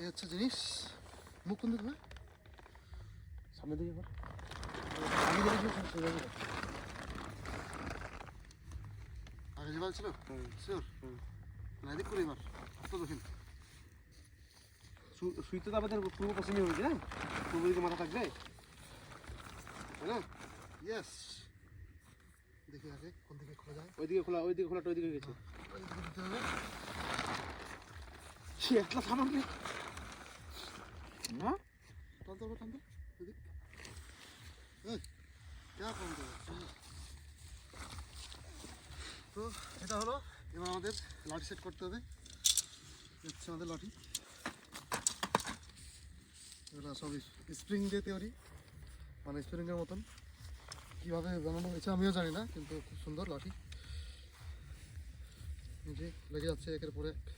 এই হচ্ছে জিনিস। মুখ কোন দিকে হবে? সামনের দিকে কর। আগে যেটা ছিল সোজা করে। আগে যেভাবে ছিল শিওর না, এদিক করে এবার উত্তর দক্ষিণ। সুইতে তো আমাদের পূর্ব পশ্চিমে হয়েছে না, পূর্ব দিকে মাথা থাকবে, তাই না? ইয়েস, দেখি আগে কোন দিকে খোলা যায়। ওইদিকে খোলা, ওইদিকে খোলাটা ওইদিকে গেছে। ওই দিকে দিতে হবে। সে একলা সামান নেই না, টানতে হবে, টানতে এদিক। এই क्या कौन देगा? তো এটা হলো, এবার আমাদের লাঠি সেট করতে হবে। হচ্ছে আমাদের লাঠি, এগুলো সব স্প্রিং দিয়ে তৈরি, মানে স্প্রিংয়ের মতন। কীভাবে বানানো হয়েছে আমিও জানি না, কিন্তু খুব সুন্দর লাঠি। নিজে লেগে যাচ্ছে একের পরে এক।